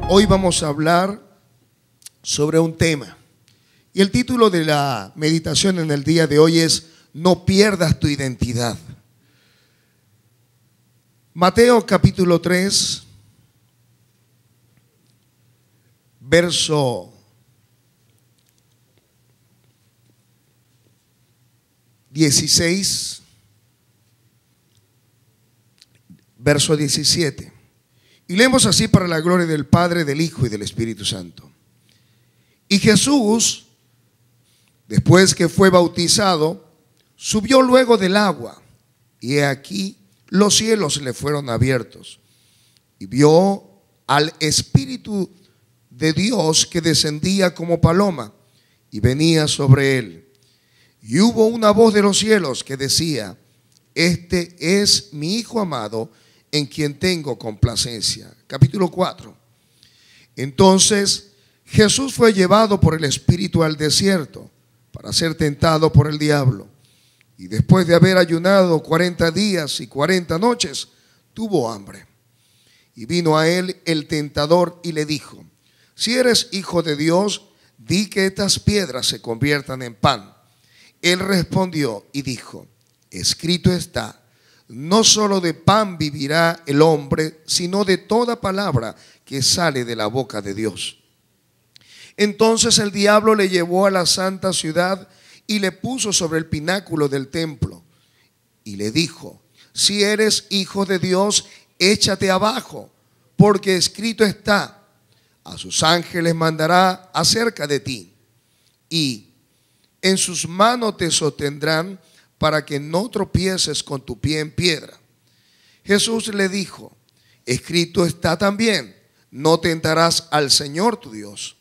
Hoy vamos a hablar sobre un tema y el título de la meditación en el día de hoy es No pierdas tu identidad. Mateo capítulo 3, verso 16, verso 17. Y leemos así para la gloria del Padre, del Hijo y del Espíritu Santo. Y Jesús, después que fue bautizado, subió luego del agua, y he aquí los cielos le fueron abiertos, y vio al Espíritu de Dios que descendía como paloma y venía sobre él. Y hubo una voz de los cielos que decía: Este es mi Hijo amado, en quien tengo complacencia. Capítulo 4. Entonces Jesús fue llevado por el Espíritu al desierto para ser tentado por el diablo. Y después de haber ayunado 40 días y 40 noches, tuvo hambre. Y vino a él el tentador y le dijo: Si eres hijo de Dios, di que estas piedras se conviertan en pan. Él respondió y dijo: Escrito está, no solo de pan vivirá el hombre, sino de toda palabra que sale de la boca de Dios. Entonces el diablo le llevó a la santa ciudad y le puso sobre el pináculo del templo y le dijo: Si eres hijo de Dios, échate abajo, porque escrito está: a sus ángeles mandará acerca de ti, y en sus manos te sostendrán para que no tropieces con tu pie en piedra. Jesús le dijo: Escrito está también, no tentarás al Señor tu Dios.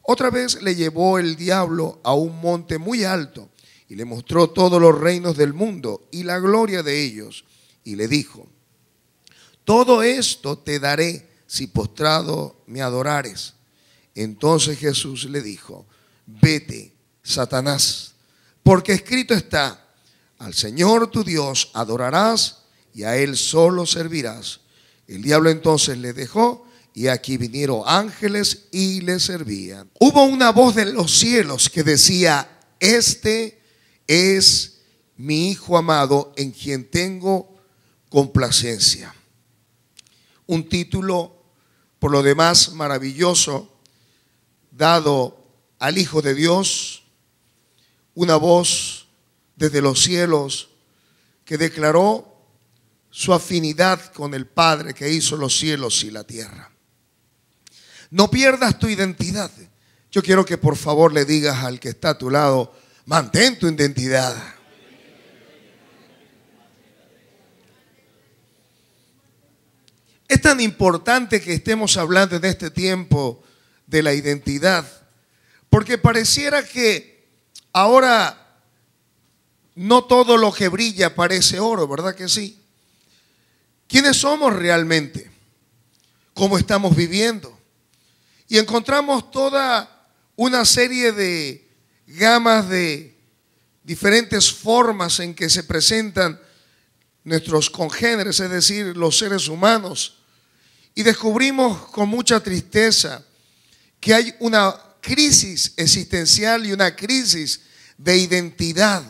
Otra vez le llevó el diablo a un monte muy alto y le mostró todos los reinos del mundo y la gloria de ellos. Y le dijo: Todo esto te daré si postrado me adorares. Entonces Jesús le dijo: Vete, Satanás, porque escrito está: Al Señor tu Dios adorarás y a Él solo servirás. El diablo entonces le dejó, y aquí vinieron ángeles y le servían. Hubo una voz de los cielos que decía: Este es mi Hijo amado, en quien tengo complacencia. Un título, por lo demás, maravilloso, dado al Hijo de Dios. Una voz desde los cielos que declaró su afinidad con el Padre que hizo los cielos y la tierra. No pierdas tu identidad. Yo quiero que por favor le digas al que está a tu lado: mantén tu identidad. Es tan importante que estemos hablando en este tiempo de la identidad, porque pareciera que ahora no todo lo que brilla parece oro, ¿verdad que sí? ¿Quiénes somos realmente? ¿Cómo estamos viviendo? Y encontramos toda una serie de gamas de diferentes formas en que se presentan nuestros congéneres, es decir, los seres humanos. Y descubrimos con mucha tristeza que hay una crisis existencial y una crisis de identidad.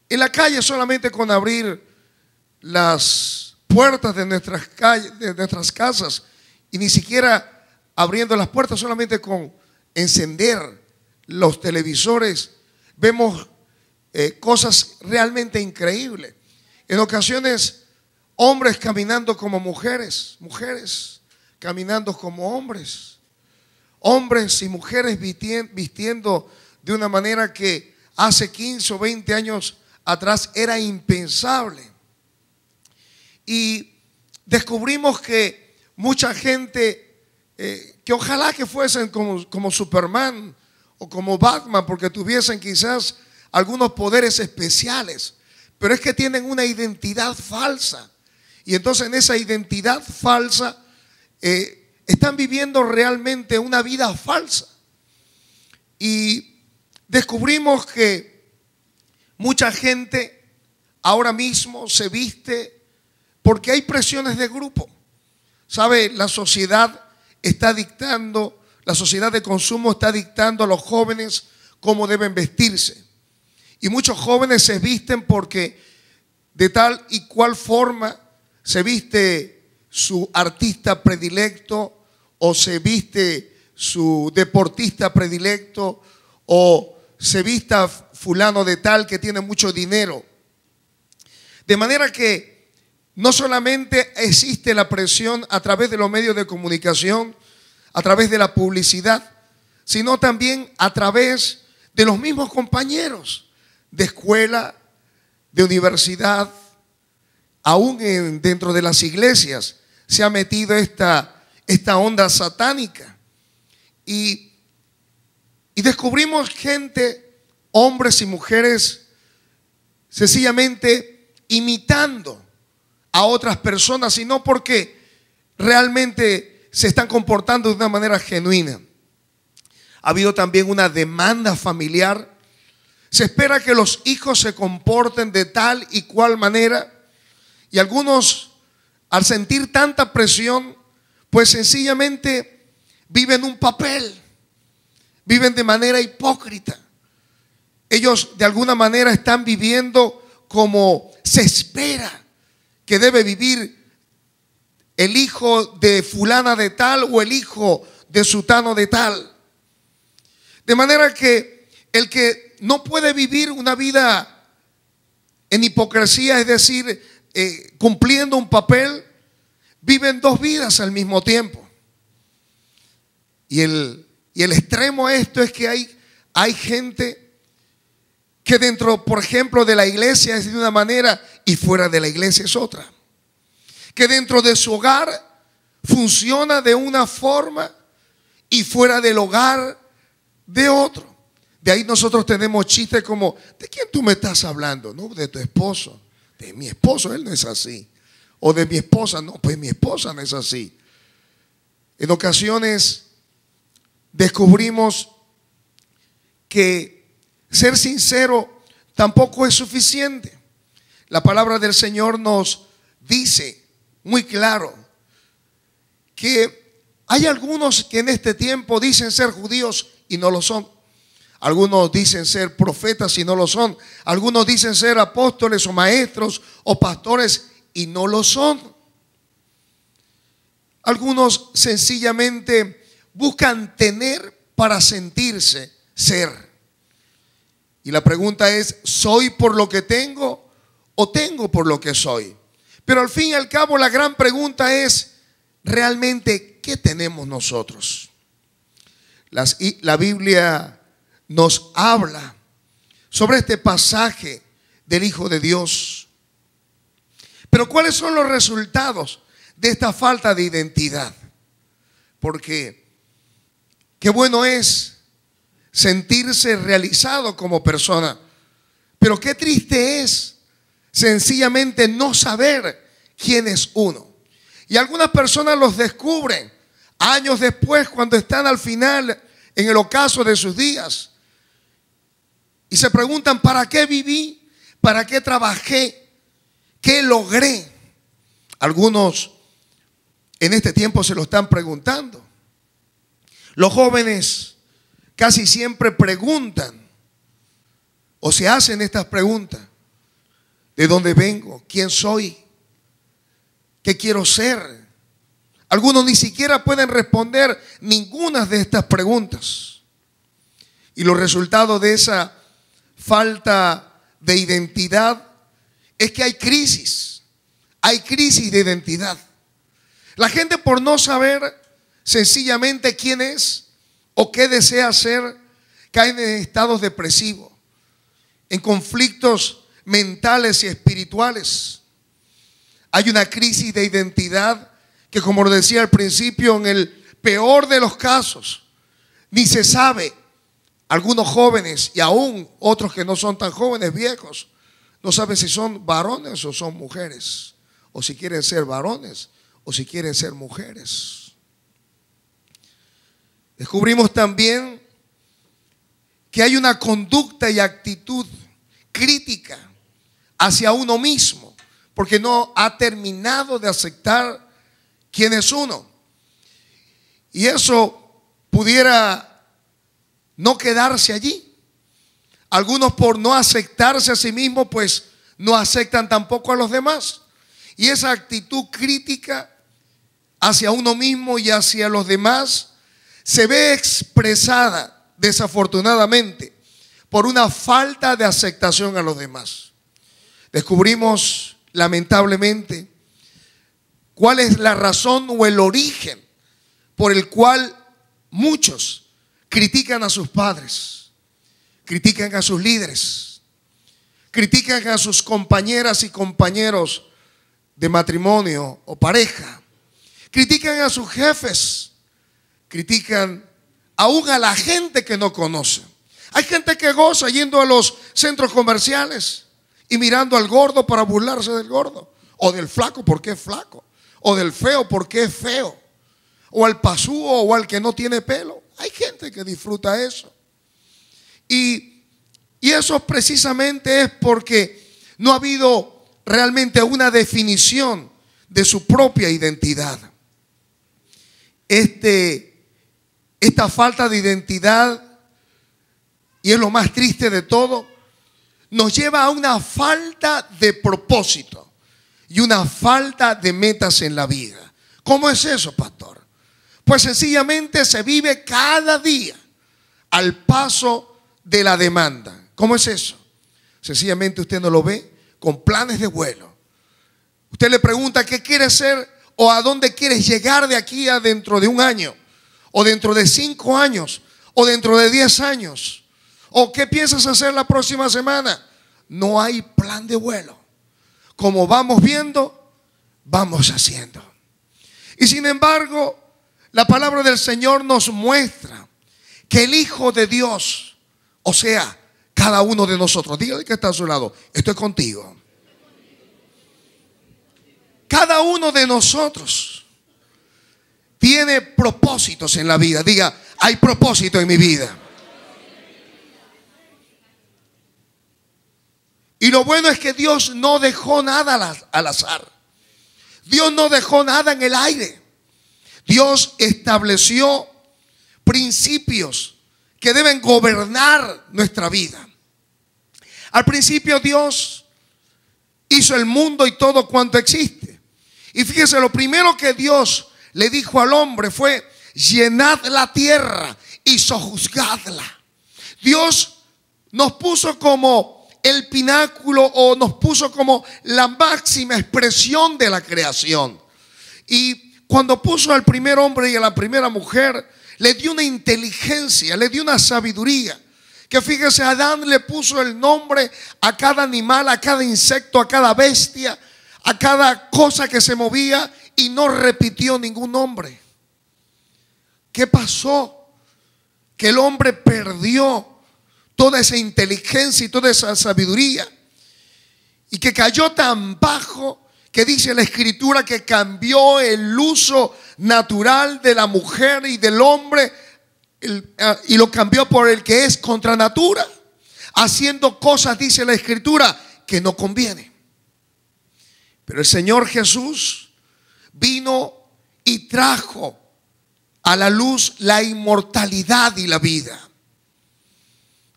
En la calle, solamente con abrir las puertas de nuestras calles, de nuestras casas, y ni siquiera abriendo las puertas, solamente con encender los televisores, vemos cosas realmente increíbles. En ocasiones, hombres caminando como mujeres, mujeres caminando como hombres, hombres y mujeres vistiendo de una manera que hace 15 o 20 años atrás era impensable. Y descubrimos que mucha gente que ojalá que fuesen como Superman o como Batman, porque tuviesen quizás algunos poderes especiales, pero es que tienen una identidad falsa. Y entonces en esa identidad falsa están viviendo realmente una vida falsa. Y descubrimos que mucha gente ahora mismo se viste porque hay presiones de grupo. ¿Sabe? La sociedad está dictando, la sociedad de consumo está dictando a los jóvenes cómo deben vestirse. Y muchos jóvenes se visten porque de tal y cual forma se viste su artista predilecto, o se viste su deportista predilecto, o se vista fulano de tal que tiene mucho dinero. De manera que no solamente existe la presión a través de los medios de comunicación, a través de la publicidad, sino también a través de los mismos compañeros de escuela, de universidad, aún dentro de las iglesias se ha metido esta onda satánica. Y descubrimos gente, hombres y mujeres, sencillamente imitando a otras personas, y no porque realmente se están comportando de una manera genuina. Ha habido también una demanda familiar. Se espera que los hijos se comporten de tal y cual manera, y algunos, al sentir tanta presión, pues sencillamente viven un papel, viven de manera hipócrita. Ellos de alguna manera están viviendo como se espera que debe vivir el hijo de fulana de tal o el hijo de sutano de tal. De manera que el que no puede vivir una vida en hipocresía, es decir, cumpliendo un papel, viven dos vidas al mismo tiempo. Y el extremo a esto es que hay gente que dentro, por ejemplo, de la iglesia es de una manera y fuera de la iglesia es otra. Que dentro de su hogar funciona de una forma y fuera del hogar de otro. De ahí nosotros tenemos chistes como: ¿de quién tú me estás hablando? No, de tu esposo. De mi esposo, él no es así. O de mi esposa, no, pues mi esposa no es así. En ocasiones descubrimos que ser sincero tampoco es suficiente. La palabra del Señor nos dice muy claro que hay algunos que en este tiempo dicen ser judíos y no lo son. Algunos dicen ser profetas y no lo son. Algunos dicen ser apóstoles o maestros o pastores y no lo son. Algunos sencillamente buscan tener para sentirse ser. Y la pregunta es: ¿soy por lo que tengo o tengo por lo que soy? Pero al fin y al cabo la gran pregunta es: ¿realmente qué tenemos nosotros? La Biblia nos habla sobre este pasaje del Hijo de Dios. Pero ¿cuáles son los resultados de esta falta de identidad? Porque qué bueno es sentirse realizado como persona, pero qué triste es sencillamente no saber quién es uno. Y algunas personas los descubren años después, cuando están al final, en el ocaso de sus días, y se preguntan: ¿para qué viví? ¿Para qué trabajé? ¿Qué logré? Algunos en este tiempo se lo están preguntando. Los jóvenes casi siempre preguntan o se hacen estas preguntas: ¿de dónde vengo? ¿Quién soy? ¿Qué quiero ser? Algunos ni siquiera pueden responder ninguna de estas preguntas. Y los resultados de esa falta de identidad es que hay crisis de identidad. La gente, por no saber sencillamente quién es o qué desea ser, cae en estados depresivos, en conflictos mentales y espirituales. Hay una crisis de identidad que, como lo decía al principio, en el peor de los casos ni se sabe. Algunos jóvenes y aún otros que no son tan jóvenes, viejos, no saben si son varones o son mujeres, o si quieren ser varones o si quieren ser mujeres. Descubrimos también que hay una conducta y actitud crítica hacia uno mismo, porque no ha terminado de aceptar quién es uno. Y eso pudiera no quedarse allí. Algunos, por no aceptarse a sí mismos, pues no aceptan tampoco a los demás. Y esa actitud crítica hacia uno mismo y hacia los demás se ve expresada, desafortunadamente, por una falta de aceptación a los demás. Descubrimos, lamentablemente, cuál es la razón o el origen por el cual muchos critican a sus padres, critican a sus líderes, critican a sus compañeras y compañeros de matrimonio o pareja, critican a sus jefes, critican aún a la gente que no conoce. Hay gente que goza yendo a los centros comerciales y mirando al gordo para burlarse del gordo, o del flaco porque es flaco, o del feo porque es feo, o al pasúo o al que no tiene pelo. Hay gente que disfruta eso. Y eso precisamente es porque no ha habido realmente una definición de su propia identidad. Esta falta de identidad, y es lo más triste de todo, nos lleva a una falta de propósito y una falta de metas en la vida. ¿Cómo es eso, pastor? Pues sencillamente se vive cada día al paso de la demanda. ¿Cómo es eso? Sencillamente usted no lo ve con planes de vuelo. Usted le pregunta qué quiere ser o a dónde quieres llegar de aquí a dentro de un año, o dentro de 5 años, o dentro de 10 años, o qué piensas hacer la próxima semana. No hay plan de vuelo. Como vamos viendo, vamos haciendo. Y sin embargo, la palabra del Señor nos muestra que el Hijo de Dios, o sea, cada uno de nosotros, dígale que está a su lado, estoy contigo. Cada uno de nosotros tiene propósitos en la vida. Diga, hay propósito en mi vida. Y lo bueno es que Dios no dejó nada al azar. Dios no dejó nada en el aire. Dios estableció principios que deben gobernar nuestra vida. Al principio Dios hizo el mundo y todo cuanto existe. Y fíjese, lo primero que Dios le dijo al hombre fue: llenad la tierra y sojuzgadla. Dios nos puso como el pináculo, o nos puso como la máxima expresión de la creación. Y cuando puso al primer hombre y a la primera mujer, le dio una inteligencia, le dio una sabiduría. Que fíjese, Adán le puso el nombre a cada animal, a cada insecto, a cada bestia, a cada cosa que se movía, y no repitió ningún nombre. ¿Qué pasó? Que el hombre perdió toda esa inteligencia y toda esa sabiduría, y que cayó tan bajo que dice la Escritura que cambió el uso natural de la mujer y del hombre, y lo cambió por el que es contra natura, haciendo cosas, dice la Escritura, que no conviene. Pero el Señor Jesús vino y trajo a la luz la inmortalidad y la vida.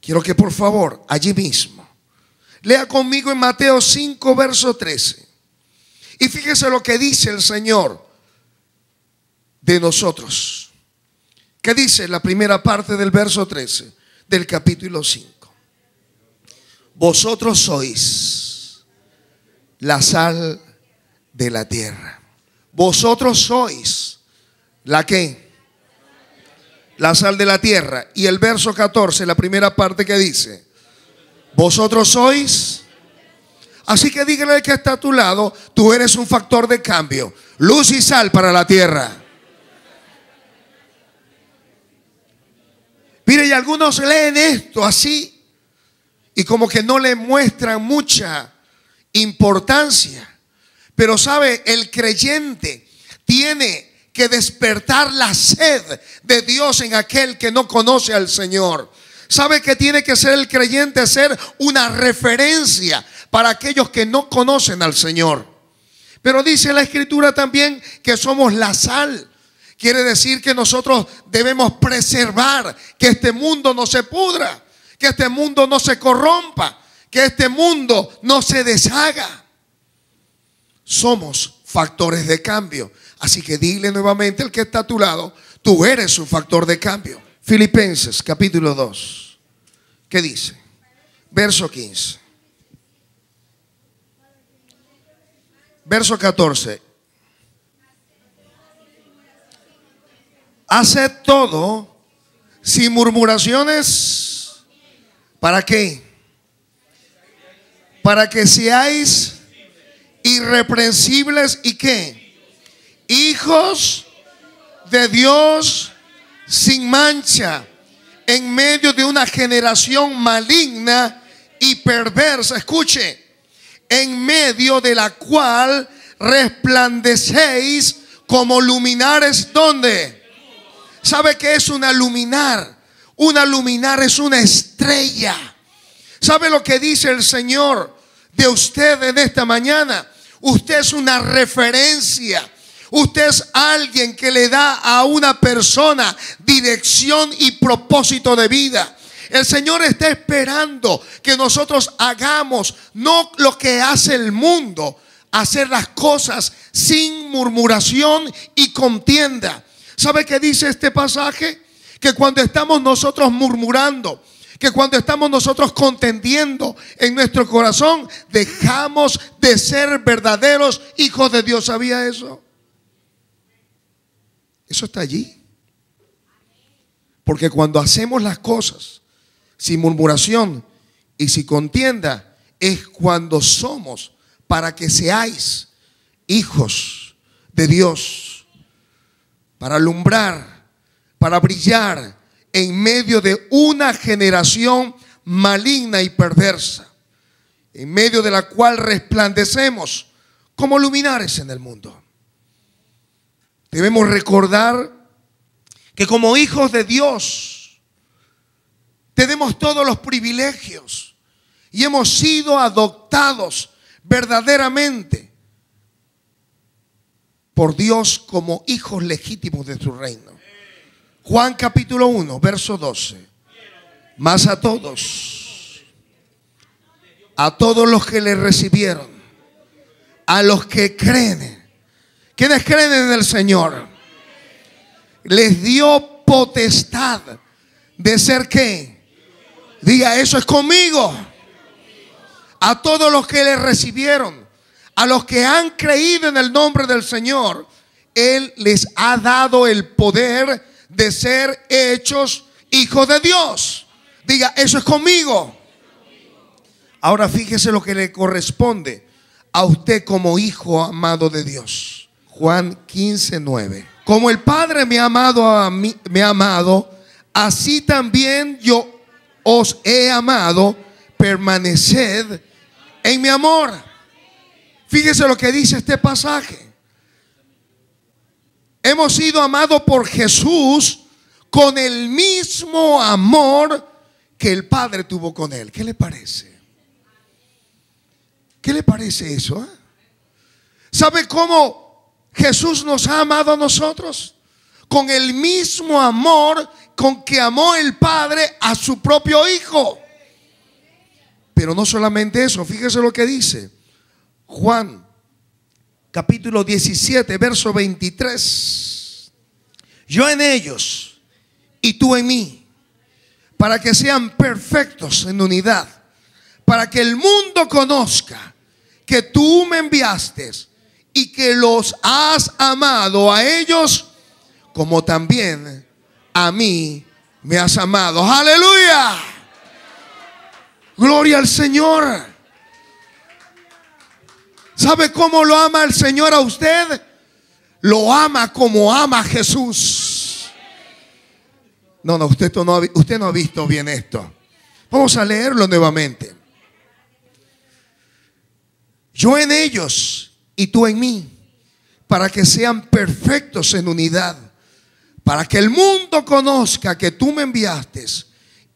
Quiero que por favor, allí mismo, lea conmigo en Mateo 5, verso 13. Y fíjese lo que dice el Señor de nosotros. ¿Qué dice la primera parte del verso 13 del capítulo 5? Vosotros sois la sal de la tierra. Vosotros sois ¿la qué? La sal de la tierra. Y el verso 14, la primera parte, que dice: vosotros sois. Así que dígale al que está a tu lado: tú eres un factor de cambio, luz y sal para la tierra. Mire, y algunos leen esto así y como que no le muestran mucha importancia. Pero sabe, el creyente tiene que despertar la sed de Dios en aquel que no conoce al Señor. ¿Sabe que tiene que ser el creyente? Ser una referencia para aquellos que no conocen al Señor. Pero dice la Escritura también que somos la sal, Quiere decir que nosotros debemos preservar que este mundo no se pudra, que este mundo no se corrompa, que este mundo no se deshaga. Somos factores de cambio. Así que dile nuevamente al que está a tu lado, tú eres un factor de cambio. Filipenses capítulo 2. ¿Qué dice? Verso 15. Verso 14. Haced todo sin murmuraciones. ¿Para qué? Para que seáis irreprensibles y ¿qué? Hijos de Dios sin mancha, en medio de una generación maligna y perversa. Escuche, en medio de la cual resplandecéis como luminares. ¿Dónde? ¿Sabe qué es una luminar? Una luminar es una estrella. ¿Sabe lo que dice el Señor de usted en esta mañana? Usted es una referencia. Usted es alguien que le da a una persona dirección y propósito de vida. El Señor está esperando que nosotros hagamos no lo que hace el mundo, hacer las cosas sin murmuración y contienda. ¿Sabe qué dice este pasaje? Que cuando estamos nosotros murmurando, que cuando estamos nosotros contendiendo en nuestro corazón, dejamos de ser verdaderos hijos de Dios. ¿Sabía eso? Eso está allí. Porque cuando hacemos las cosas sin murmuración y sin contienda, es cuando somos para que seáis hijos de Dios, para alumbrar, para brillar en medio de una generación maligna y perversa, en medio de la cual resplandecemos como luminares en el mundo. Debemos recordar que como hijos de Dios tenemos todos los privilegios y hemos sido adoptados verdaderamente por Dios como hijos legítimos de su reino. Juan capítulo 1, verso 12. Mas a todos los que le recibieron, a los que creen. ¿Quiénes creen en el Señor? Les dio potestad de ser ¿qué? Diga, eso es conmigo. A todos los que le recibieron, a los que han creído en el nombre del Señor, Él les ha dado el poder de ser hechos hijos de Dios. Diga, eso es conmigo. Ahora fíjese lo que le corresponde a usted como hijo amado de Dios. Juan 15, 9. Como el Padre me ha amado, así también yo os he amado. Permaneced en mi amor. Fíjese lo que dice este pasaje. Hemos sido amados por Jesús con el mismo amor que el Padre tuvo con Él. ¿Qué le parece? ¿Qué le parece eso? ¿Sabe cómo Jesús nos ha amado a nosotros? Con el mismo amor con que amó el Padre a su propio Hijo. Pero no solamente eso, fíjese lo que dice Juan capítulo 17, verso 23. Yo en ellos y tú en mí, para que sean perfectos en unidad, para que el mundo conozca que tú me enviaste y que los has amado a ellos como también a mí me has amado. ¡Aleluya! Gloria al Señor. ¿Sabe cómo lo ama el Señor a usted? Lo ama como ama a Jesús. No, usted no ha visto bien esto. Vamos a leerlo nuevamente. Yo en ellos y tú en mí, para que sean perfectos en unidad, para que el mundo conozca que tú me enviaste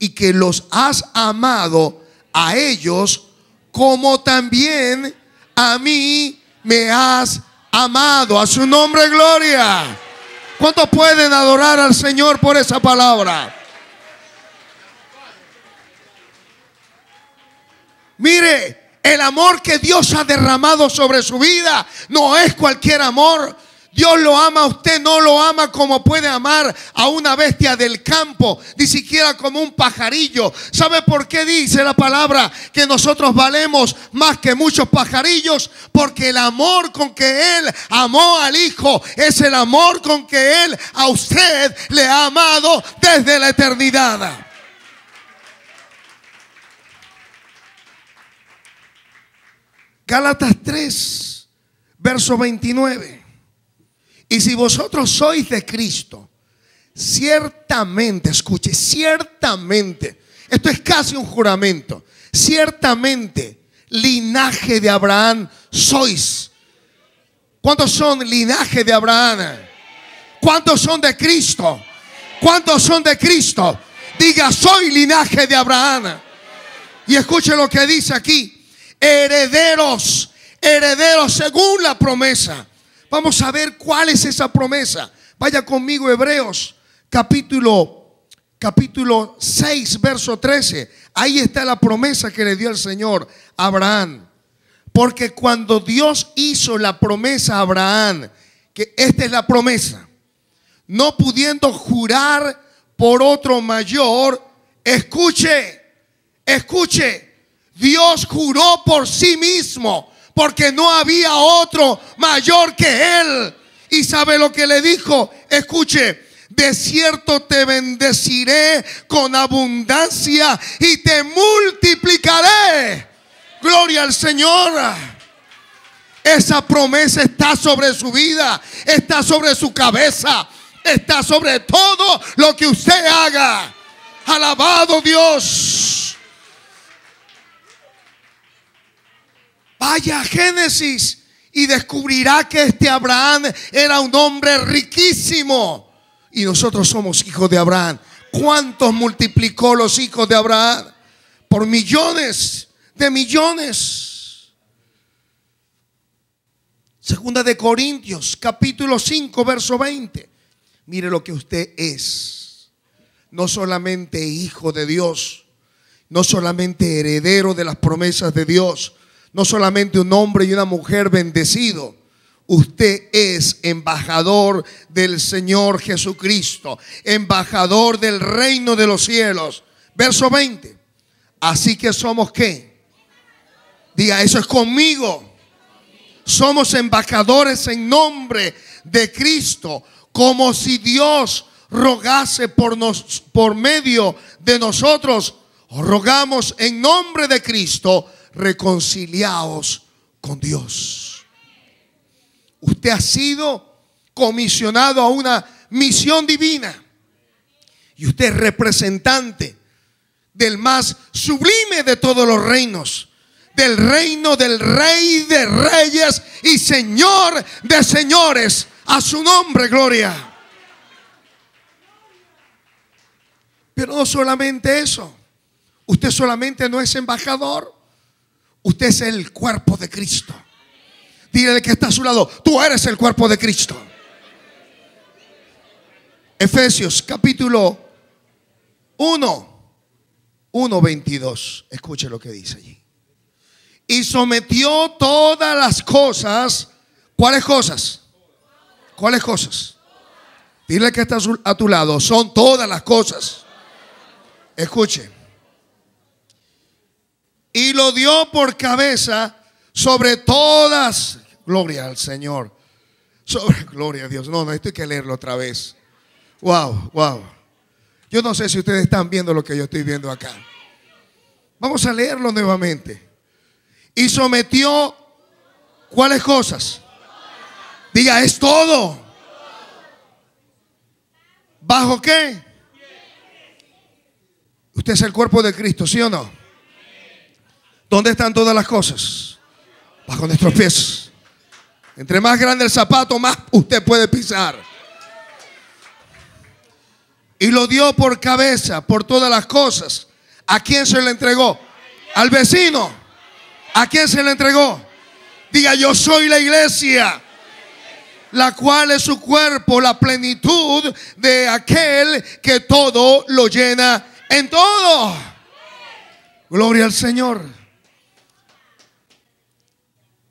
y que los has amado a ellos como también a mí me has amado. A su nombre gloria. ¿Cuántos pueden adorar al Señor por esa palabra? Mire, el amor que Dios ha derramado sobre su vida no es cualquier amor. Dios lo ama a usted, no lo ama como puede amar a una bestia del campo, ni siquiera como un pajarillo. ¿Sabe por qué dice la palabra que nosotros valemos más que muchos pajarillos? Porque el amor con que Él amó al Hijo es el amor con que Él a usted le ha amado desde la eternidad. Gálatas 3, verso 29. Y si vosotros sois de Cristo, ciertamente, escuche, ciertamente, esto es casi un juramento, ciertamente linaje de Abraham sois. ¿Cuántos son linaje de Abraham? ¿Cuántos son de Cristo? ¿Cuántos son de Cristo? Diga, soy linaje de Abraham. Y escuche lo que dice aquí: herederos, herederos según la promesa. Vamos a ver cuál es esa promesa. Vaya conmigo, Hebreos capítulo 6, verso 13. Ahí está la promesa que le dio el Señor a Abraham. Porque cuando Dios hizo la promesa a Abraham, que esta es la promesa, no pudiendo jurar por otro mayor, escuche, Dios juró por sí mismo, porque no había otro mayor que Él. ¿Y sabe lo que le dijo? Escuche: de cierto te bendeciré con abundancia y te multiplicaré. Gloria al Señor. Esa promesa está sobre su vida, está sobre su cabeza, está sobre todo lo que usted haga. Alabado Dios. Vaya a Génesis y descubrirá que este Abraham era un hombre riquísimo. Y nosotros somos hijos de Abraham. ¿Cuántos multiplicó los hijos de Abraham? Por millones de millones. Segunda de Corintios, capítulo 5, verso 20. Mire lo que usted es. No solamente hijo de Dios, no solamente heredero de las promesas de Dios, no solamente un hombre y una mujer bendecido. Usted es embajador del Señor Jesucristo, embajador del reino de los cielos. Verso 20. Así que somos ¿qué? Diga, eso es conmigo. Somos embajadores en nombre de Cristo, como si Dios rogase por medio de nosotros. Rogamos en nombre de Cristo, reconciliaos con Dios. Usted ha sido comisionado a una misión divina y usted es representante del más sublime de todos los reinos, del reino del Rey de Reyes y Señor de Señores. A su nombre, gloria. Pero no solamente eso, usted solamente no es embajador, usted es el cuerpo de Cristo. Dígale que está a su lado: tú eres el cuerpo de Cristo. Efesios capítulo 1:22. Escuche lo que dice allí. Y sometió todas las cosas. ¿Cuáles cosas? ¿Cuáles cosas? Dile que está a tu lado: son todas las cosas. Escuche. Y lo dio por cabeza sobre todas. Gloria al Señor. Gloria a Dios. No, esto hay que leerlo otra vez. Wow. Yo no sé si ustedes están viendo lo que yo estoy viendo acá. Vamos a leerlo nuevamente. Y sometió, ¿cuáles cosas? Diga, es todo. ¿Bajo qué? Usted es el cuerpo de Cristo, ¿sí o no? ¿Dónde están todas las cosas? Bajo nuestros pies. Entre más grande el zapato, más usted puede pisar. Y lo dio por cabeza, por todas las cosas. ¿A quién se le entregó? Al vecino. ¿A quién se le entregó? Diga, yo soy la iglesia. la cual es su cuerpo, la plenitud de aquel que todo lo llena en todo. Gloria al Señor.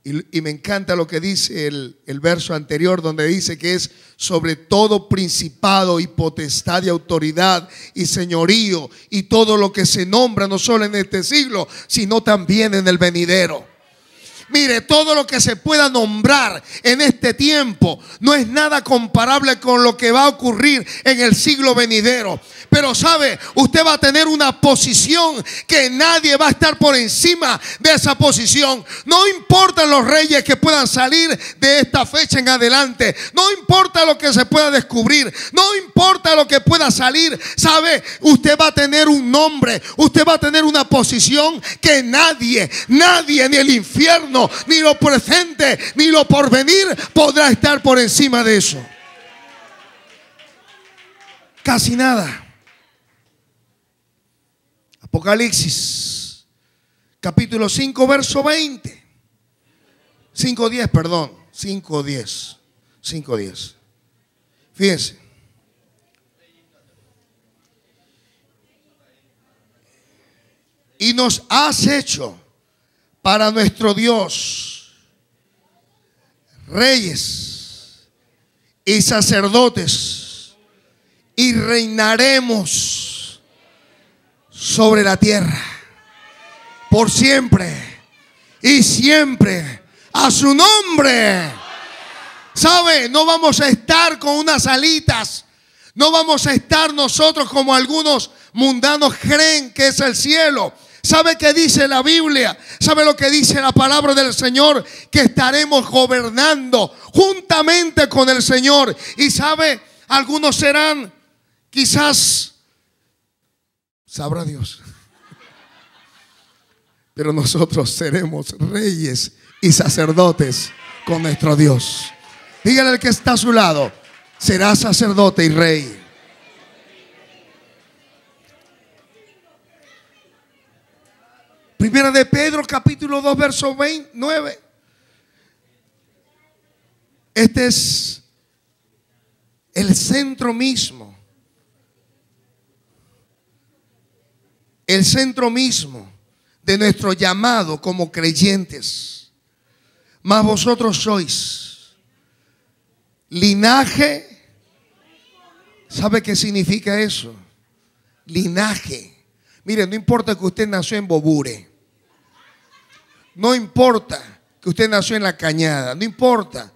Y me encanta lo que dice el verso anterior, donde dice que es sobre todo principado y potestad y autoridad y señorío y todo lo que se nombra, no solo en este siglo, sino también en el venidero. Mire, todo lo que se pueda nombrar en este tiempo no es nada comparable con lo que va a ocurrir en el siglo venidero. Pero sabe, usted va a tener una posición que nadie va a estar por encima de esa posición. No importa los reyes que puedan salir de esta fecha en adelante. No importa lo que se pueda descubrir. No importa lo que pueda salir. Sabe, usted va a tener un nombre. Usted va a tener una posición que nadie, ni el infierno, ni lo presente, ni lo porvenir podrá estar por encima de eso. Casi nada. Apocalipsis capítulo 5 verso 20. 5:10, perdón. 5:10. Fíjense. Y nos has hecho para nuestro Dios reyes y sacerdotes, y reinaremos sobre la tierra por siempre y siempre. A su nombre. ¿Sabe? No vamos a estar con unas alitas. No vamos a estar nosotros como algunos mundanos creen que es el cielo. ¿Sabe qué dice la Biblia? ¿Sabe lo que dice la palabra del Señor? Que estaremos gobernando juntamente con el Señor. Y sabe, algunos serán quizás, sabrá Dios, pero nosotros seremos reyes y sacerdotes con nuestro Dios. Dígale al que está a su lado: será sacerdote y rey. Primera de Pedro capítulo 2 verso 29. Este es el centro mismo. El centro mismo de nuestro llamado como creyentes. Mas vosotros sois linaje. ¿Sabe qué significa eso? Linaje. Mire, no importa que usted nació en Bobure. No importa que usted nació en La Cañada. No importa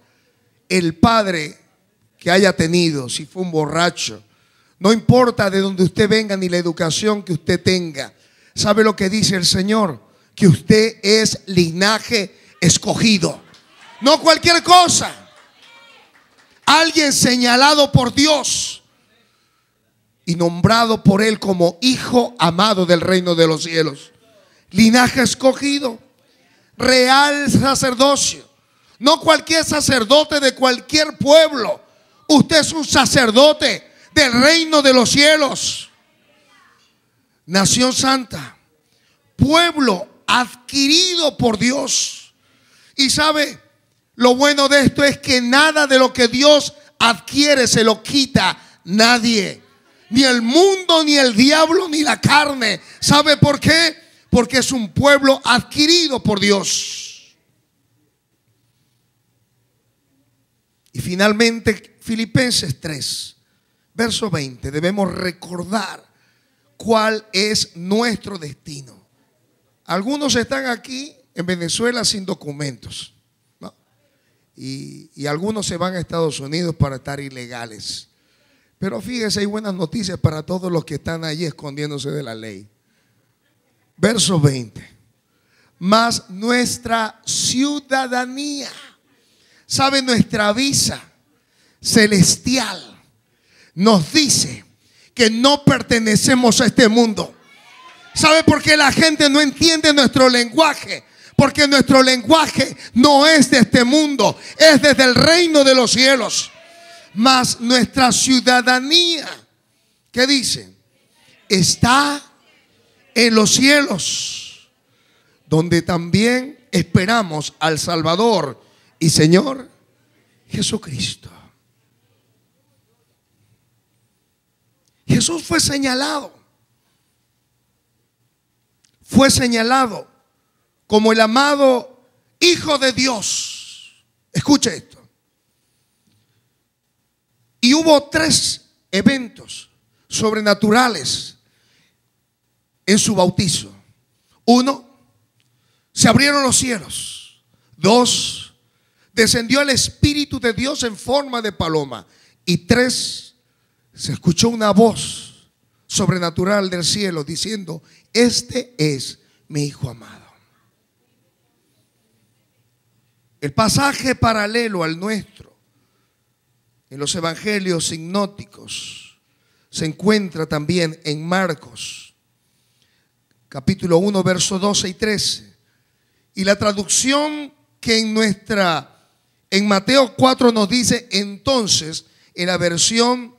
el padre que haya tenido, si fue un borracho. No importa de dónde usted venga ni la educación que usted tenga. ¿Sabe lo que dice el Señor? Que usted es linaje escogido. No cualquier cosa. Alguien señalado por Dios y nombrado por Él como hijo amado del reino de los cielos. Linaje escogido. Real sacerdocio. No cualquier sacerdote de cualquier pueblo. Usted es un sacerdote del reino de los cielos. Nación santa. Pueblo adquirido por Dios. Y sabe, lo bueno de esto es que nada de lo que Dios adquiere se lo quita nadie. Ni el mundo, ni el diablo, ni la carne. ¿Sabe por qué? Porque es un pueblo adquirido por Dios. Y finalmente, Filipenses 3, verso 20. Debemos recordar cuál es nuestro destino. Algunos están aquí en Venezuela sin documentos, ¿no? Y algunos se van a Estados Unidos para estar ilegales. Pero fíjese, hay buenas noticias para todos los que están allí escondiéndose de la ley. Verso 20. Mas nuestra ciudadanía, ¿sabe? Nuestra visa celestial nos dice que no pertenecemos a este mundo. ¿Sabe por qué la gente no entiende nuestro lenguaje? Porque nuestro lenguaje no es de este mundo, es desde el reino de los cielos. Mas nuestra ciudadanía, ¿qué dice? Está en los cielos, donde también esperamos al Salvador y Señor Jesucristo. Jesús fue señalado como el amado Hijo de Dios. Escuche esto. Y hubo 3 eventos sobrenaturales en su bautizo. 1, se abrieron los cielos. 2, descendió el Espíritu de Dios en forma de paloma. Y 3, se escuchó una voz sobrenatural del cielo diciendo: este es mi Hijo amado. El pasaje paralelo al nuestro en los evangelios sinópticos se encuentra también en Marcos capítulo 1 versos 12 y 13, y la traducción que en Mateo 4 nos dice entonces, en la versión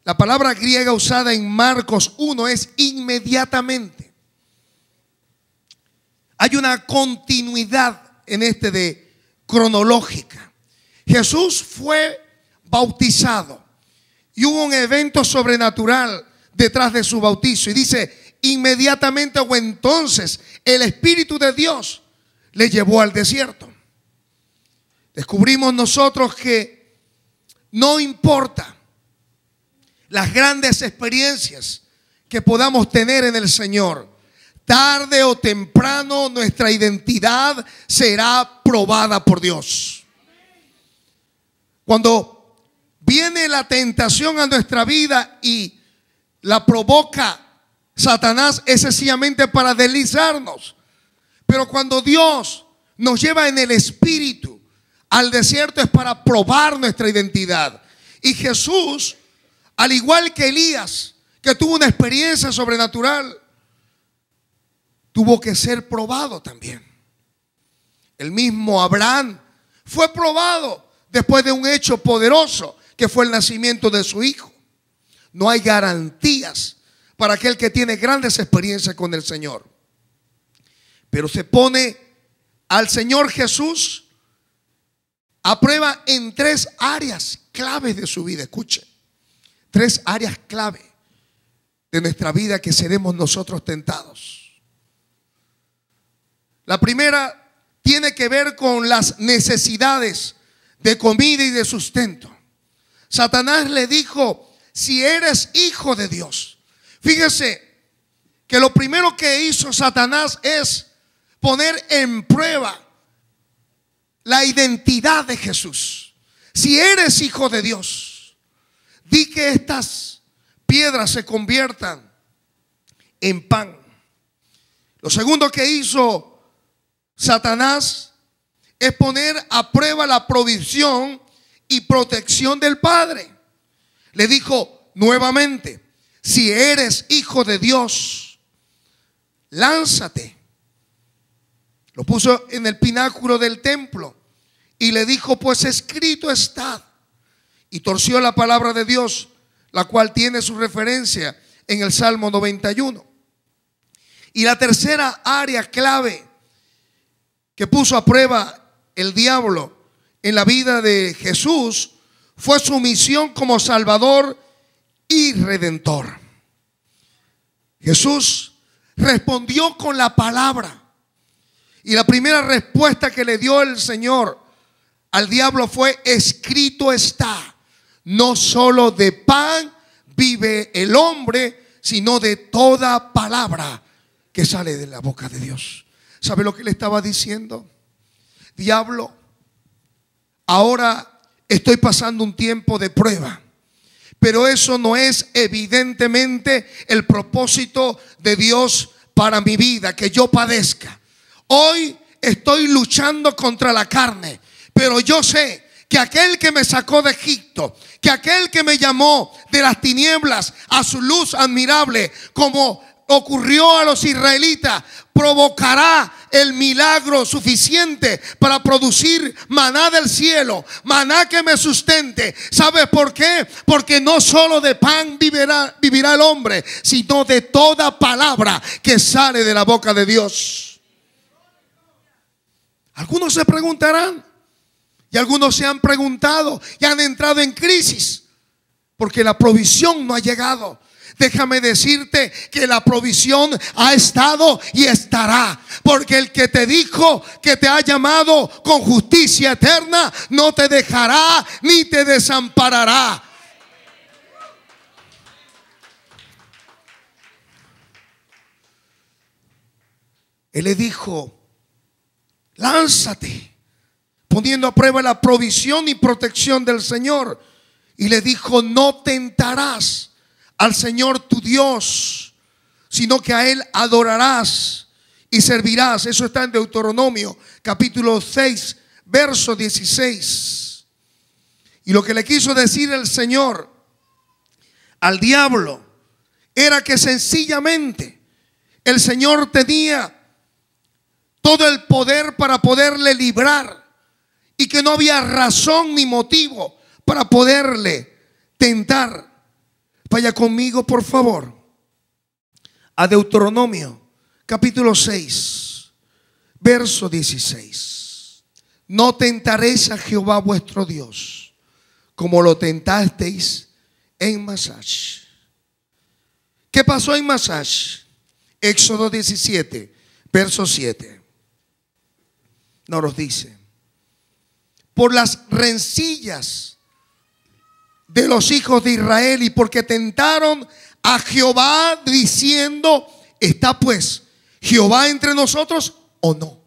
la palabra griega usada en Marcos 1 es inmediatamente. Hay una continuidad en de cronológica. Jesús fue bautizado y hubo un evento sobrenatural detrás de su bautizo. Y dice inmediatamente o entonces el Espíritu de Dios le llevó al desierto. Descubrimos nosotros que no importa las grandes experiencias que podamos tener en el Señor, tarde o temprano nuestra identidad será probada por Dios. Cuando viene la tentación a nuestra vida y la provoca Satanás, es sencillamente para deslizarnos. Pero cuando Dios nos lleva en el Espíritu al desierto es para probar nuestra identidad. Y Jesús, al igual que Elías, que tuvo una experiencia sobrenatural, tuvo que ser probado también. El mismo Abraham fue probado después de un hecho poderoso que fue el nacimiento de su hijo. No hay garantías para aquel que tiene grandes experiencias con el Señor. Pero se pone al Señor Jesús a prueba en 3 áreas claves de su vida. Escuche, 3 áreas clave de nuestra vida que seremos nosotros tentados. La primera tiene que ver con las necesidades de comida y de sustento. Satanás le dijo: si eres hijo de Dios. Fíjese que lo primero que hizo Satanás es poner en prueba la identidad de Jesús. Si eres hijo de Dios, di que estas piedras se conviertan en pan. Lo segundo que hizo Satanás es poner a prueba la provisión y protección del Padre. Le dijo nuevamente: si eres hijo de Dios, lánzate. Lo puso en el pináculo del templo y le dijo: pues escrito está. Y torció la palabra de Dios, la cual tiene su referencia en el Salmo 91. Y la tercera área clave que puso a prueba el diablo en la vida de Jesús fue su misión como Salvador y Redentor. Jesús respondió con la palabra. Y la primera respuesta que le dio el Señor al diablo fue: escrito está, no solo de pan vive el hombre, sino de toda palabra que sale de la boca de Dios. ¿Sabe lo que le estaba diciendo? Diablo, ahora estoy pasando un tiempo de prueba, pero eso no es evidentemente el propósito de Dios para mi vida, que yo padezca. Hoy estoy luchando contra la carne, pero yo sé que aquel que me sacó de Egipto, que aquel que me llamó de las tinieblas a su luz admirable, como ocurrió a los israelitas, provocará el milagro suficiente para producir maná del cielo, maná que me sustente. ¿Sabe por qué? Porque no solo de pan vivirá el hombre, sino de toda palabra que sale de la boca de Dios. Algunos se preguntarán, y algunos se han preguntado y han entrado en crisis porque la provisión no ha llegado. Déjame decirte que la provisión ha estado y estará, porque el que te dijo que te ha llamado con justicia eterna no te dejará ni te desamparará. Él le dijo: lánzate, poniendo a prueba la provisión y protección del Señor. Y le dijo: no tentarás al Señor tu Dios, sino que a Él adorarás y servirás. Eso está en Deuteronomio capítulo 6, verso 16. Y lo que le quiso decir el Señor al diablo era que sencillamente el Señor tenía todo el poder para poderle librar y que no había razón ni motivo para poderle tentar. Vaya conmigo, por favor, a Deuteronomio capítulo 6, verso 16. No tentaréis a Jehová vuestro Dios como lo tentasteis en Masach. ¿Qué pasó en Masach? Éxodo 17, verso 7. Nos dice: por las rencillas de los hijos de Israel y porque tentaron a Jehová diciendo: ¿está pues Jehová entre nosotros o no?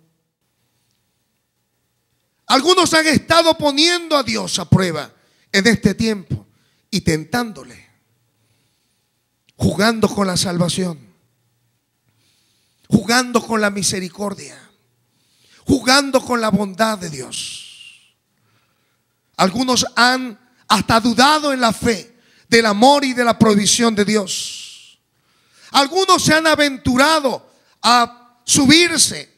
Algunos han estado poniendo a Dios a prueba en este tiempo y tentándole, jugando con la salvación, jugando con la misericordia, jugando con la bondad de Dios. Algunos han hasta dudado en la fe del amor y de la provisión de Dios. Algunos se han aventurado a subirse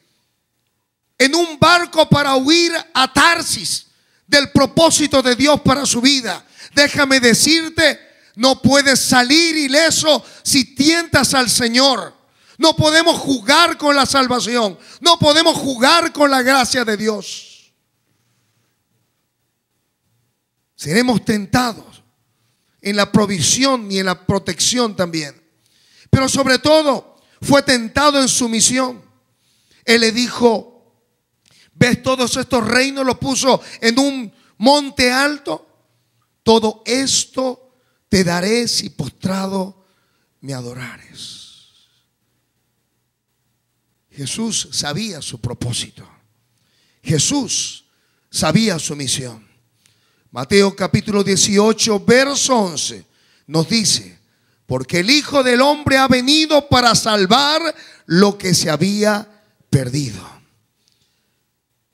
en un barco para huir a Tarsis del propósito de Dios para su vida. Déjame decirte, no puedes salir ileso si tientas al Señor. No podemos jugar con la salvación, no podemos jugar con la gracia de Dios. Seremos tentados en la provisión y en la protección también. Pero sobre todo fue tentado en su misión. Él le dijo: ¿ves todos estos reinos? Los puso en un monte alto. Todo esto te daré si postrado me adorares. Jesús sabía su propósito. Jesús sabía su misión. Mateo capítulo 18, verso 11 nos dice: porque el Hijo del Hombre ha venido para salvar lo que se había perdido.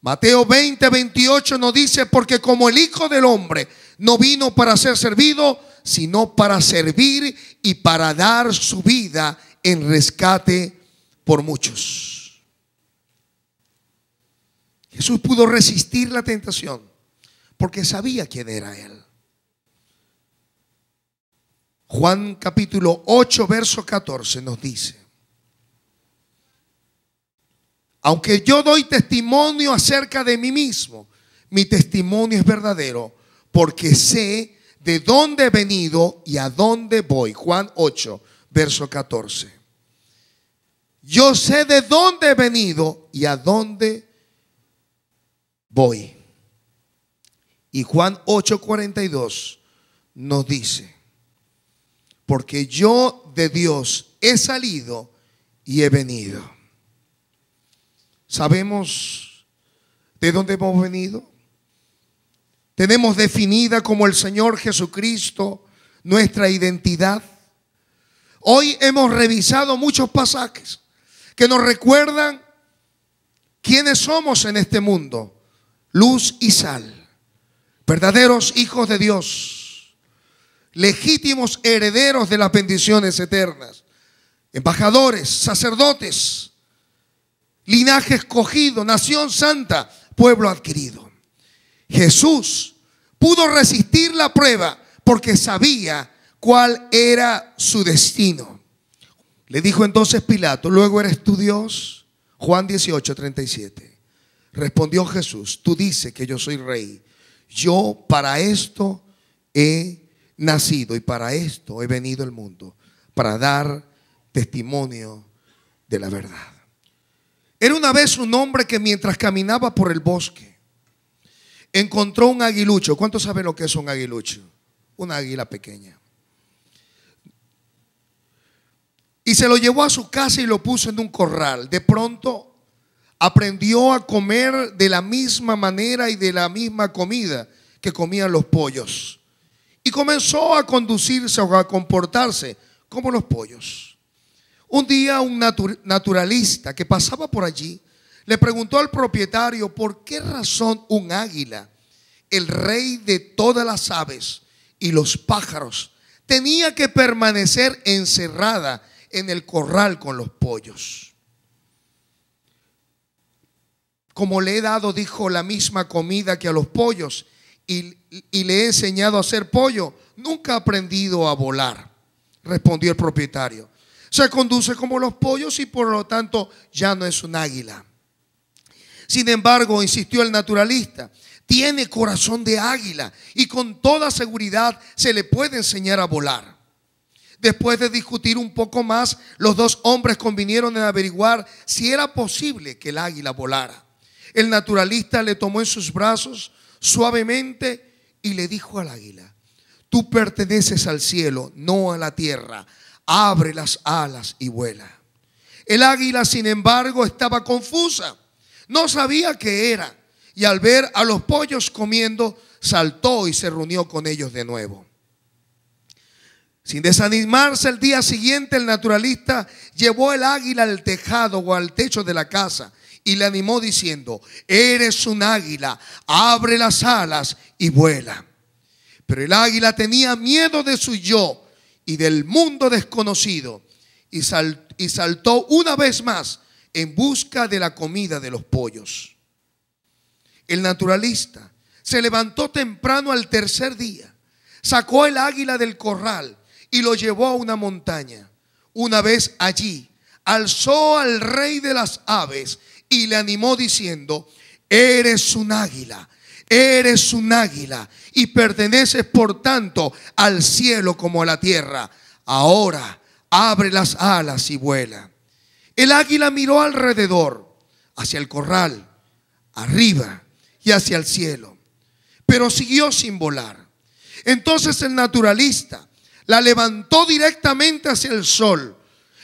Mateo 20, 28 nos dice: porque como el Hijo del Hombre no vino para ser servido, sino para servir y para dar su vida en rescate por muchos. Jesús pudo resistir la tentación porque sabía quién era Él. Juan capítulo 8, verso 14 nos dice: aunque yo doy testimonio acerca de mí mismo, mi testimonio es verdadero, porque sé de dónde he venido y a dónde voy. Juan 8, verso 14. Yo sé de dónde he venido y a dónde voy. Y Juan 8:42 nos dice: porque yo de Dios he salido y he venido. ¿Sabemos de dónde hemos venido? Tenemos definida como el Señor Jesucristo nuestra identidad. Hoy hemos revisado muchos pasajes que nos recuerdan quiénes somos en este mundo: luz y sal, verdaderos hijos de Dios, legítimos herederos de las bendiciones eternas, embajadores, sacerdotes, linaje escogido, nación santa, pueblo adquirido. Jesús pudo resistir la prueba porque sabía cuál era su destino. Le dijo entonces Pilato: ¿luego eres tú Dios? Juan 18:37. Respondió Jesús: tú dices que yo soy rey. Yo para esto he nacido y para esto he venido al mundo, para dar testimonio de la verdad. Era una vez un hombre que mientras caminaba por el bosque encontró un aguilucho. ¿Cuántos saben lo que es un aguilucho? Una águila pequeña. Y se lo llevó a su casa y lo puso en un corral. De pronto aprendió a comer de la misma manera y de la misma comida que comían los pollos. Y comenzó a conducirse o a comportarse como los pollos. Un día un naturalista que pasaba por allí le preguntó al propietario por qué razón un águila, el rey de todas las aves y los pájaros, tenía que permanecer encerrada en el corral con los pollos. Como le he dado, dijo, la misma comida que a los pollos y le he enseñado a hacer pollo, nunca ha aprendido a volar. Respondió el propietario: se conduce como los pollos y por lo tanto ya no es un águila. Sin embargo, insistió el naturalista, tiene corazón de águila y con toda seguridad se le puede enseñar a volar. Después de discutir un poco más, los dos hombres convinieron en averiguar si era posible que el águila volara. El naturalista le tomó en sus brazos suavemente y le dijo al águila: tú perteneces al cielo, no a la tierra. Abre las alas y vuela. El águila, sin embargo, estaba confusa. No sabía qué era. Y al ver a los pollos comiendo, saltó y se reunió con ellos de nuevo. Sin desanimarse, el día siguiente el naturalista llevó el águila al tejado o al techo de la casa y le animó diciendo: eres un águila, abre las alas y vuela. Pero el águila tenía miedo de su yo y del mundo desconocido y saltó una vez más en busca de la comida de los pollos. El naturalista se levantó temprano al tercer día, sacó el águila del corral y lo llevó a una montaña. Una vez allí, alzó al rey de las aves y le animó diciendo: eres un águila, eres un águila y perteneces por tanto al cielo como a la tierra. Ahora abre las alas y vuela. El águila miró alrededor, hacia el corral, arriba y hacia el cielo, pero siguió sin volar. Entonces el naturalista la levantó directamente hacia el sol.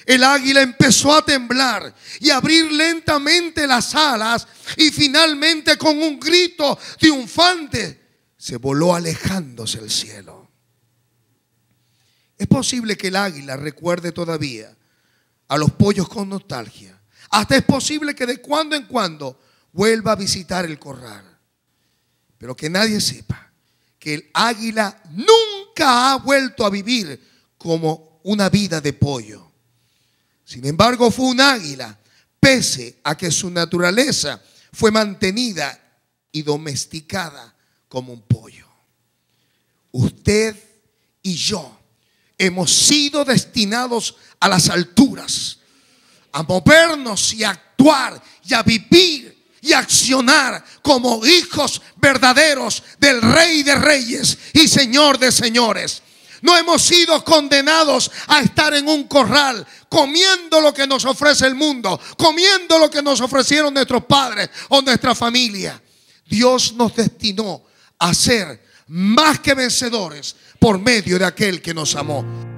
El águila empezó a temblar y a abrir lentamente las alas y finalmente con un grito triunfante se voló alejándose al cielo. Es posible que el águila recuerde todavía a los pollos con nostalgia. Hasta es posible que de cuando en cuando vuelva a visitar el corral. Pero que nadie sepa que el águila nunca ha vuelto a vivir como una vida de pollo. Sin embargo, fue un águila, pese a que su naturaleza fue mantenida y domesticada como un pollo. Usted y yo hemos sido destinados a las alturas, a movernos y a actuar y a vivir y accionar como hijos verdaderos del Rey de Reyes y Señor de Señores. No hemos sido condenados a estar en un corral comiendo lo que nos ofrece el mundo, comiendo lo que nos ofrecieron nuestros padres o nuestra familia. Dios nos destinó a ser más que vencedores por medio de aquel que nos amó.